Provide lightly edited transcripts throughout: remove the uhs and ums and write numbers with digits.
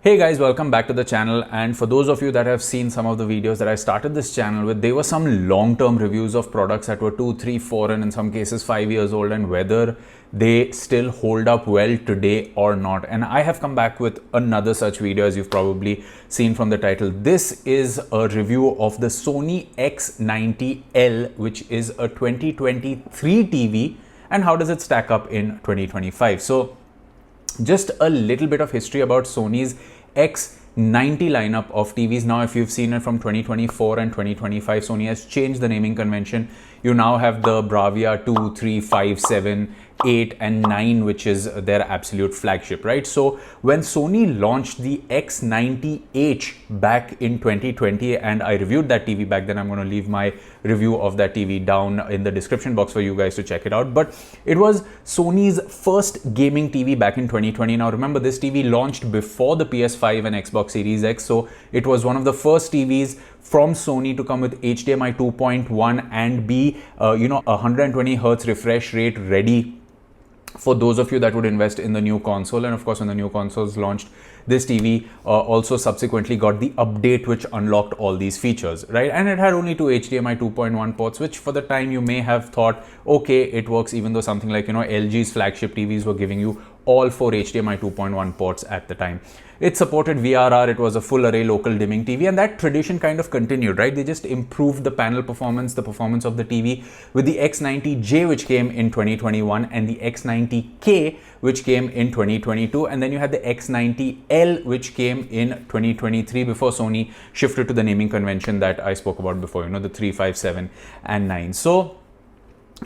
Hey guys, welcome back to the channel. And for those of you that have seen some of the videos that I started this channel with, they were some long-term reviews of products that were 2, 3, 4 and in some cases 5 years old, and whether they still hold up well today or not. And I have come back with another such video, as you've probably seen from the title. This is a review of the Sony X90L, which is a 2023 TV, and how does it stack up in 2025. So just a little bit of history about Sony's X90 lineup of TVs. Now, if you've seen it from 2024 and 2025, Sony has changed the naming convention. You now have the BRAVIA 2, 3, 5, 7, 8 and 9, which is their absolute flagship, right? So when Sony launched the X90H back in 2020, and I reviewed that TV back then, I'm going to leave my review of that TV down in the description box for you guys to check it out. But it was Sony's first gaming TV back in 2020. Now remember, this TV launched before the PS5 and Xbox Series X, so it was one of the first TVs from Sony to come with HDMI 2.1 and be 120 Hz refresh rate ready for those of you that would invest in the new console. And of course, when the new consoles launched, this TV also subsequently got the update which unlocked all these features, right? And it had only two HDMI 2.1 ports, which for the time you may have thought, okay, it works, even though something like, LG's flagship TVs were giving you all 4 HDMI 2.1 ports at the time. It supported VRR, it was a full array local dimming TV, and that tradition kind of continued, right? They just improved the panel performance, the performance of the TV with the X90J, which came in 2021, and the X90K, which came in 2022, and then you had the X90L, which came in 2023 before Sony shifted to the naming convention that I spoke about before, the 3, 5, 7 and 9. So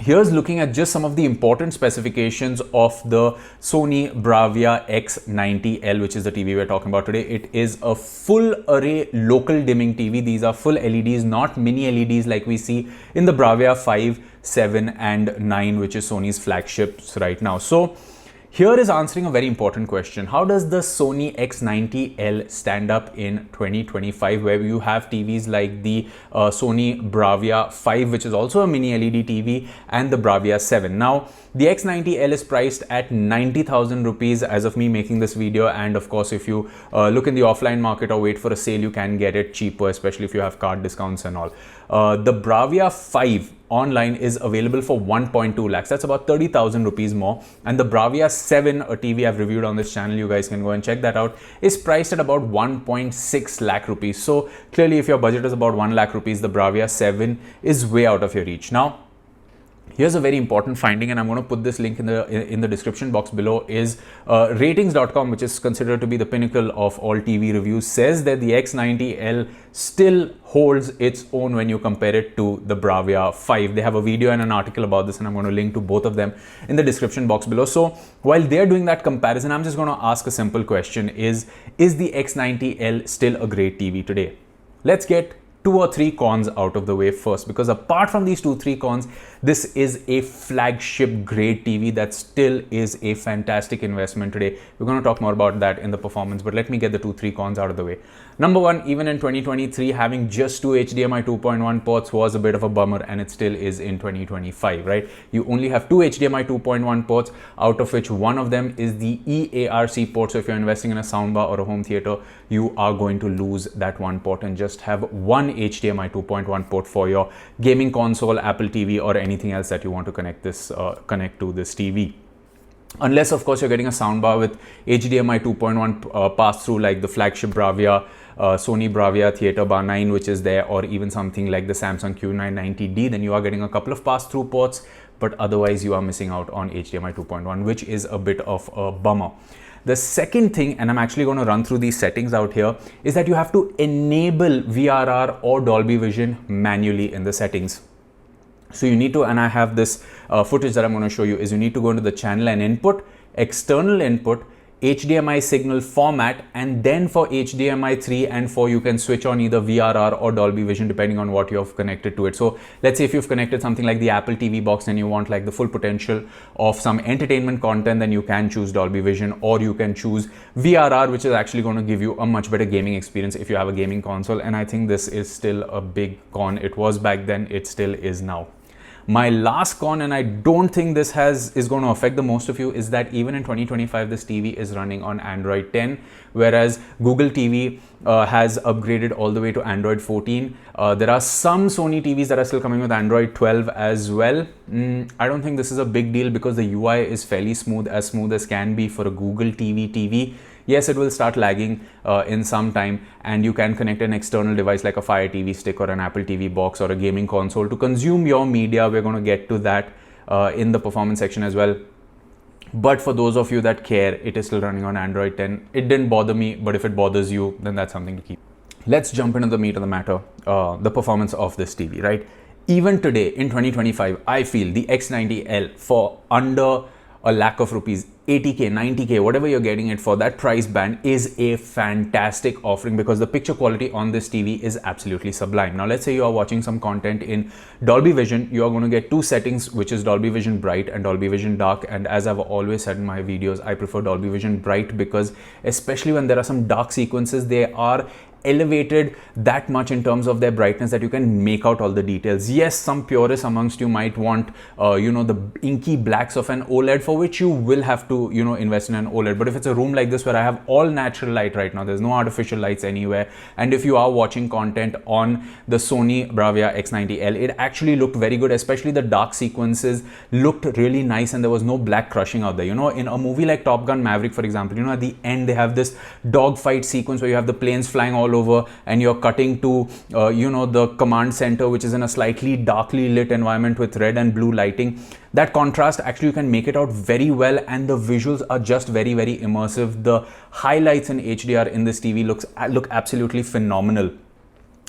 here's looking at just some of the important specifications of the Sony BRAVIA X90L, which is the TV we're talking about today. It is a full array local dimming TV. These are full LEDs, not mini LEDs like we see in the BRAVIA 5, 7 and 9, which is Sony's flagships right now. So here is answering a very important question. How does the Sony X90L stand up in 2025, where you have TVs like the Sony BRAVIA 5, which is also a mini LED TV, and the BRAVIA 7. Now, the X90L is priced at 90,000 rupees as of me making this video. And of course, if you look in the offline market or wait for a sale, you can get it cheaper, especially if you have card discounts and all. The BRAVIA 5 online is available for 1.2 lakhs. That's about 30,000 rupees more. And the BRAVIA 7, a TV I've reviewed on this channel, you guys can go and check that out, is priced at about 1.6 lakh rupees. So clearly, if your budget is about 1 lakh rupees, the BRAVIA 7 is way out of your reach. Now, here's a very important finding, and I'm going to put this link in the description box below, is ratings.com, which is considered to be the pinnacle of all TV reviews, says that the X90L still holds its own when you compare it to the BRAVIA 5. They have a video and an article about this, and I'm going to link to both of them in the description box below. So while they're doing that comparison, I'm just going to ask a simple question. Is the X90L still a great TV today? Let's get 2 or 3 cons out of the way first, because apart from these 2, 3 cons, this is a flagship grade TV that still is a fantastic investment today. We're going to talk more about that in the performance, but let me get the 2, 3 cons out of the way. Number one, even in 2023, having just 2 HDMI 2.1 ports was a bit of a bummer, and it still is in 2025, right? You only have 2 HDMI 2.1 ports, out of which one of them is the EARC port. So if you're investing in a soundbar or a home theater, you are going to lose that one port and just have one HDMI 2.1 port for your gaming console, Apple TV, or anything else that you want to connect to this TV. Unless, of course, you're getting a soundbar with HDMI 2.1 pass-through like the flagship BRAVIA, Sony BRAVIA Theater Bar 9, which is there, or even something like the Samsung Q990D, then you are getting a couple of pass-through ports, but otherwise you are missing out on HDMI 2.1, which is a bit of a bummer. The second thing, and I'm actually going to run through these settings out here, is that you have to enable VRR or Dolby Vision manually in the settings. So you need to, and I have this footage that I'm going to show you, is you need to go into the channel and input, external input, HDMI signal format, and then for HDMI 3 and 4 you can switch on either VRR or Dolby Vision depending on what you have connected to it. So let's say if you've connected something like the Apple TV box and you want like the full potential of some entertainment content, then you can choose Dolby Vision, or you can choose VRR, which is actually going to give you a much better gaming experience if you have a gaming console. And I think this is still a big con. It was back then, it still is now. My last con, and I don't think this is going to affect the most of you, is that even in 2025 this TV is running on Android 10, whereas Google TV has upgraded all the way to Android 14. There are some Sony TVs that are still coming with Android 12 as well. I don't think this is a big deal because the UI is fairly smooth as can be for a Google TV. Yes, it will start lagging in some time, and you can connect an external device like a Fire TV stick or an Apple TV box or a gaming console to consume your media. We're going to get to that in the performance section as well. But for those of you that care, it is still running on Android 10. It didn't bother me, but if it bothers you, then that's something to keep. Let's jump into the meat of the matter, the performance of this TV, right? Even today in 2025, I feel the X90L for under a lakh of rupees, 80k, 90k, whatever you're getting it for, that price band is a fantastic offering because the picture quality on this TV is absolutely sublime. Now let's say you are watching some content in Dolby Vision. You are going to get two settings, which is Dolby Vision Bright and Dolby Vision Dark. And as I've always said in my videos, I prefer Dolby Vision Bright because especially when there are some dark sequences, they are elevated that much in terms of their brightness that you can make out all the details. Yes, some purists amongst you might want the inky blacks of an OLED, for which you will have to invest in an OLED. But if it's a room like this where I have all natural light right now, there's no artificial lights anywhere, and if you are watching content on the Sony BRAVIA X90L, it actually looked very good. Especially the dark sequences looked really nice and there was no black crushing out there. In a movie like Top Gun Maverick, for example, at the end they have this dogfight sequence where you have the planes flying all over and you're cutting to the command center, which is in a slightly darkly lit environment with red and blue lighting. That contrast, actually you can make it out very well, and the visuals are just very, very immersive. The highlights in HDR in this TV look absolutely phenomenal.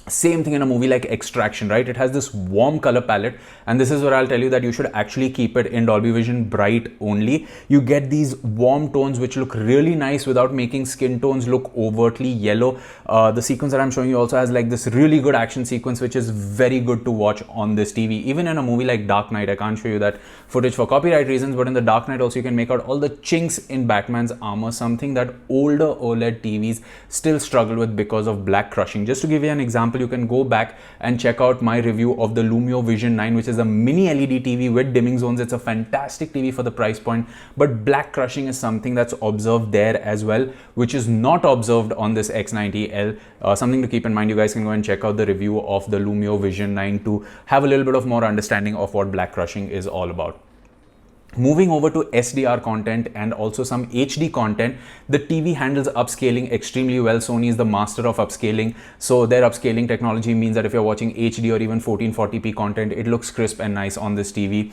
Same thing in a movie like Extraction, right? It has this warm color palette, and this is where I'll tell you that you should actually keep it in Dolby Vision Bright only. You get these warm tones which look really nice without making skin tones look overtly yellow. The sequence that I'm showing you also has like this really good action sequence which is very good to watch on this TV. Even in a movie like Dark Knight, I can't show you that footage for copyright reasons, but in the Dark Knight also you can make out all the chinks in Batman's armor, something that older OLED TVs still struggle with because of black crushing. Just to give you an example, you can go back and check out my review of the Lumio Vision 9, which is a mini LED TV with dimming zones. It's a fantastic TV for the price point, but black crushing is something that's observed there as well, which is not observed on this X90L. Something to keep in mind. You guys can go and check out the review of the Lumio Vision 9 to have a little bit of more understanding of what black crushing is all about. Moving over to SDR content and also some HD content, the TV handles upscaling extremely well. Sony is the master of upscaling. So their upscaling technology means that if you're watching HD or even 1440p content, it looks crisp and nice on this TV.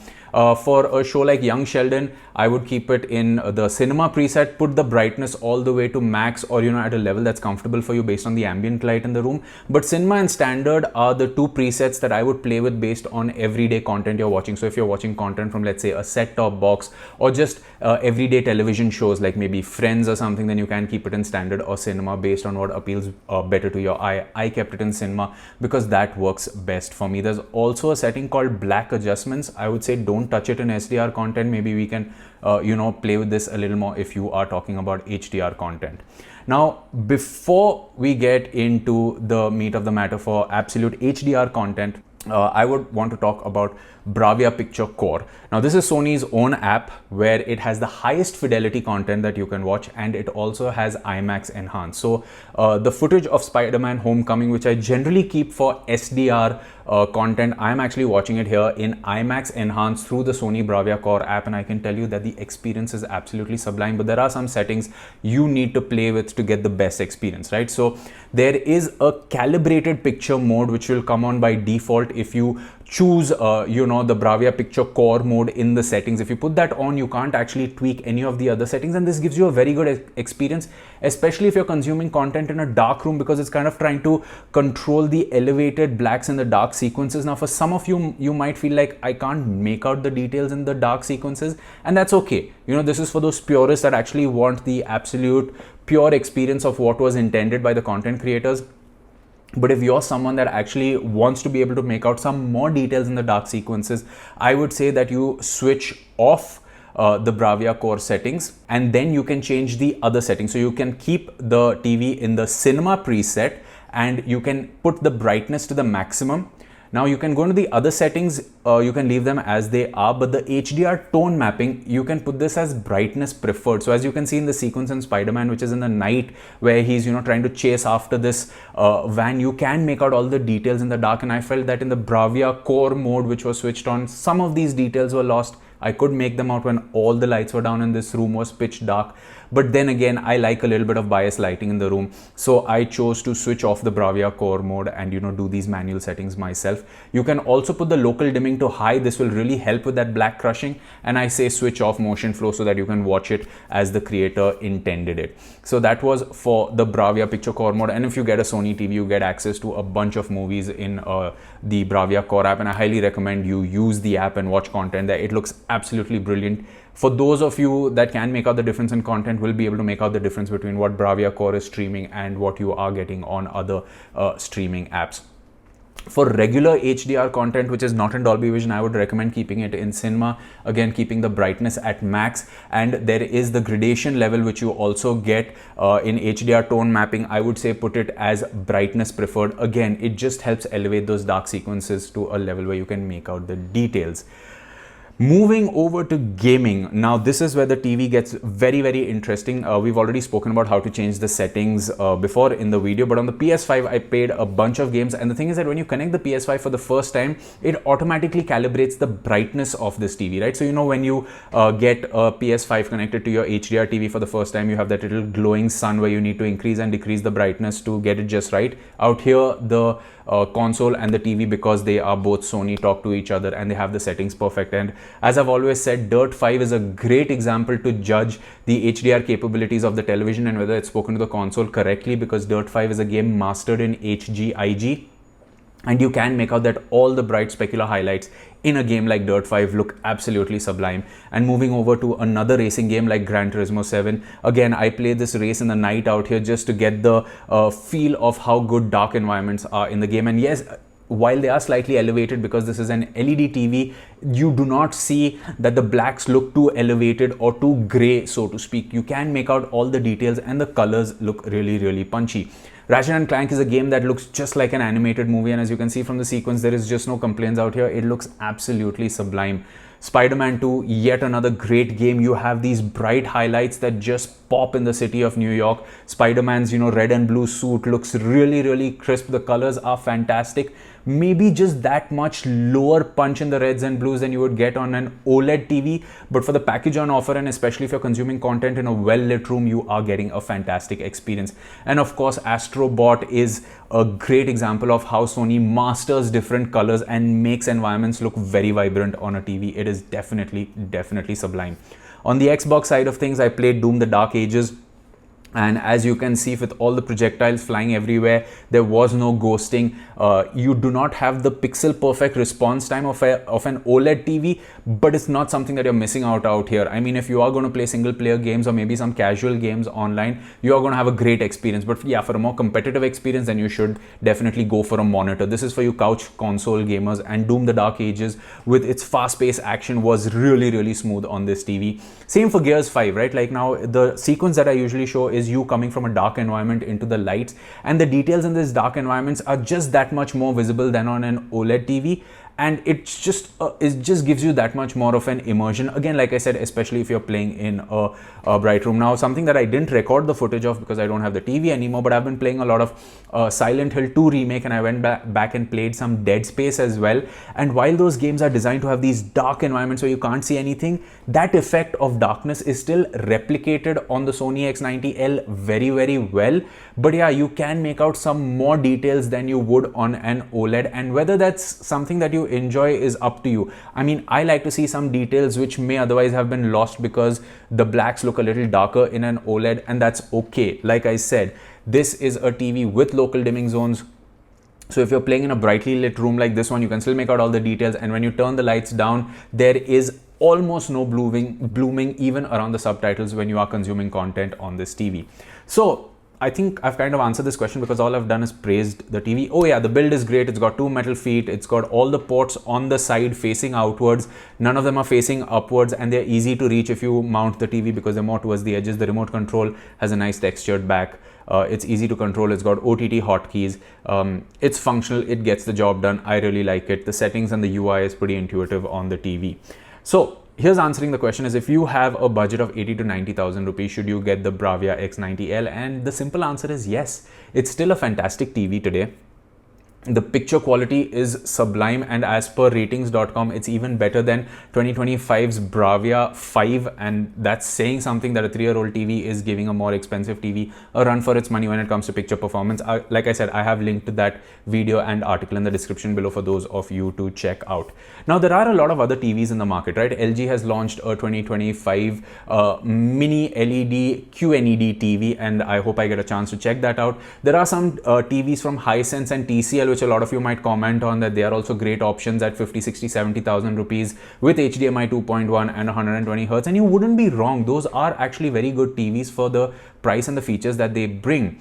For a show like Young Sheldon, I would keep it in the cinema preset, put the brightness all the way to max or at a level that's comfortable for you based on the ambient light in the room. But cinema and standard are the two presets that I would play with based on everyday content you're watching. So if you're watching content from, let's say, a set-top box or just everyday television shows like maybe Friends or something, then you can keep it in standard or cinema based on what appeals better to your eye. I kept it in cinema because that works best for me. There's also a setting called black adjustments. I would say don't touch it in SDR content. Maybe we can play with this a little more if you are talking about HDR content. Now, before we get into the meat of the matter for absolute HDR content, I would want to talk about BRAVIA Picture Core. Now, this is Sony's own app where it has the highest fidelity content that you can watch, and it also has IMAX enhanced. So the footage of Spider-Man Homecoming, which I generally keep for SDR content, I'm actually watching it here in IMAX enhanced through the Sony BRAVIA Core app, and I can tell you that the experience is absolutely sublime. But there are some settings you need to play with to get the best experience, right? So there is a calibrated picture mode which will come on by default if you choose the BRAVIA Picture Core mode in the settings. If you put that on, you can't actually tweak any of the other settings, and this gives you a very good experience, especially if you're consuming content in a dark room, because it's kind of trying to control the elevated blacks in the dark sequences. Now, for some of you, you might feel like I can't make out the details in the dark sequences, and that's okay. This is for those purists that actually want the absolute pure experience of what was intended by the content creators. But if you're someone that actually wants to be able to make out some more details in the dark sequences, I would say that you switch off the BRAVIA Core settings, and then you can change the other settings. So you can keep the TV in the cinema preset, and you can put the brightness to the maximum. Now you can go into the other settings, you can leave them as they are, but the HDR tone mapping, you can put this as brightness preferred. So as you can see in the sequence in Spider-Man, which is in the night where he's, you know, trying to chase after this van, you can make out all the details in the dark. And I felt that in the BRAVIA core mode, which was switched on, some of these details were lost. I could make them out when all the lights were down and this room was pitch dark. But then again, I like a little bit of bias lighting in the room. So I chose to switch off the BRAVIA core mode and, you know, do these manual settings myself. You can also put the local dimming to high. This will really help with that black crushing. And I say switch off motion flow so that you can watch it as the creator intended it. So that was for the BRAVIA Picture core mode. And if you get a Sony TV, you get access to a bunch of movies in the BRAVIA core app. And I highly recommend you use the app and watch content there. It looks absolutely brilliant. For those of you that can make out the difference in content, will be able to make out the difference between what BRAVIA core is streaming and what you are getting on other streaming apps. For regular HDR content, which is not in Dolby Vision, I would recommend keeping it in cinema. Again, keeping the brightness at max. And there is the gradation level, which you also get in HDR tone mapping. I would say put it as brightness preferred. Again, it just helps elevate those dark sequences to a level where you can make out the details. Moving over to gaming. Now this is where the TV gets very, very interesting. We've already spoken about how to change the settings before in the video, but on the PS5 I played a bunch of games, and the thing is that when you connect the PS5 for the first time, it automatically calibrates the brightness of this TV, right? So you know, when you get a PS5 connected to your HDR TV for the first time, you have that little glowing sun where you need to increase and decrease the brightness to get it just right. Out here, the console and the TV, because they are both Sony, talk to each other and they have the settings perfect. And as I've always said, Dirt 5 is a great example to judge the HDR capabilities of the television and whether it's spoken to the console correctly, because Dirt 5 is a game mastered in HGIG. And you can make out that all the bright specular highlights in a game like Dirt 5 look absolutely sublime. And moving over to another racing game like Gran Turismo 7, again, I played this race in the night out here just to get the feel of how good dark environments are in the game. And yes, while they are slightly elevated because this is an LED TV, you do not see that the blacks look too elevated or too gray, so to speak. You can make out all the details and the colors look really, really punchy. Ratchet & Clank is a game that looks just like an animated movie, and as you can see from the sequence, there is just no complaints out here. It looks absolutely sublime. Spider-Man 2, yet another great game. You have these bright highlights that just pop in the city of New York. Spider-Man's, you know, red and blue suit looks really, really crisp. The colors are fantastic. Maybe just that much lower punch in the reds and blues than you would get on an OLED TV. But for the package on offer, and especially if you're consuming content in a well-lit room, you are getting a fantastic experience. And of course, Astrobot is a great example of how Sony masters different colors and makes environments look very vibrant on a TV. It is definitely sublime. On the Xbox side of things, I played Doom: The Dark Ages. And as you can see, with all the projectiles flying everywhere, there was no ghosting. You do not have the pixel perfect response time of an OLED TV, but it's not something that you're missing out here. I mean, if you are going to play single player games or maybe some casual games online, you are going to have a great experience. But yeah, for a more competitive experience, then you should definitely go for a monitor. This is for you couch console gamers, and Doom: The Dark Ages with its fast-paced action was really, really smooth on this TV. Same for Gears 5, right? Like now, the sequence that I usually show is you coming from a dark environment into the lights, and the details in these dark environments are just that much more visible than on an OLED TV. And it just gives you that much more of an immersion. Again, like I said, especially if you're playing in a bright room. Now, something that I didn't record the footage of because I don't have the TV anymore, but I've been playing a lot of Silent Hill 2 remake, and I went back and played some Dead Space as well. And while those games are designed to have these dark environments where you can't see anything, that effect of darkness is still replicated on the Sony X90L very, very well. But yeah, you can make out some more details than you would on an OLED, and whether that's something that you enjoy is up to you. I mean, I like to see some details which may otherwise have been lost because the blacks look a little darker in an OLED, and that's okay. Like I said, this is a TV with local dimming zones. So if you're playing in a brightly lit room like this one, you can still make out all the details, and when you turn the lights down, there is almost no blooming even around the subtitles when you are consuming content on this TV. So I think I've kind of answered this question because all I've done is praised the TV. Oh yeah, the build is great. It's got 2 metal feet. It's got all the ports on the side facing outwards. None of them are facing upwards, and they're easy to reach if you mount the TV because they're more towards the edges. The remote control has a nice textured back. It's easy to control. It's got OTT hotkeys. It's functional. It gets the job done. I really like it. The settings and the UI is pretty intuitive on the TV. So here's answering the question is, if you have a budget of 80 to 90,000 rupees, should you get the BRAVIA X90L? And the simple answer is yes. It's still a fantastic TV today. The picture quality is sublime, and as per ratings.com, it's even better than 2025's BRAVIA 5, and that's saying something that a 3-year-old TV is giving a more expensive TV a run for its money when it comes to picture performance. Like I said, I have linked that video and article in the description below for those of you to check out. Now, there are a lot of other TVs in the market, right? LG has launched a 2025 mini LED QNED TV, and I hope I get a chance to check that out. There are some TVs from Hisense and TCL, which a lot of you might comment on, that they are also great options at 50, 60, 70,000 rupees with HDMI 2.1 and 120 Hz. And you wouldn't be wrong. Those are actually very good TVs for the price and the features that they bring.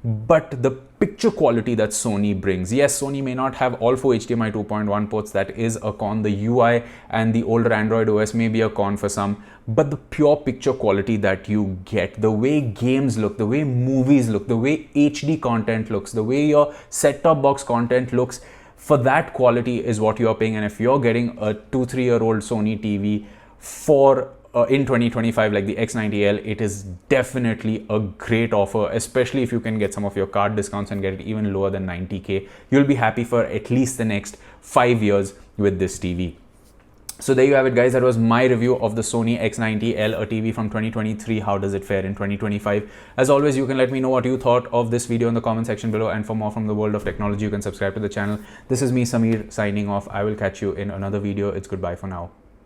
But the picture quality that Sony brings, yes, Sony may not have all 4 HDMI 2.1 ports. That is a con. The UI and the older Android OS may be a con for some, but the pure picture quality that you get, the way games look, the way movies look, the way HD content looks, the way your set-top box content looks, for that quality is what you're paying. And if you're getting a 2-3-year-old Sony TV for in 2025 like the X90L, it is definitely a great offer, especially if you can get some of your card discounts and get it even lower than 90k. You'll be happy for at least the next 5 years with this TV. So there you have it, guys. That was my review of the Sony X90L, a TV from 2023. How does it fare in 2025? As always, you can let me know what you thought of this video in the comment section below, and for more from the world of technology, you can subscribe to the channel. This is me, Samir, signing off. I will catch you in another video. It's goodbye for now.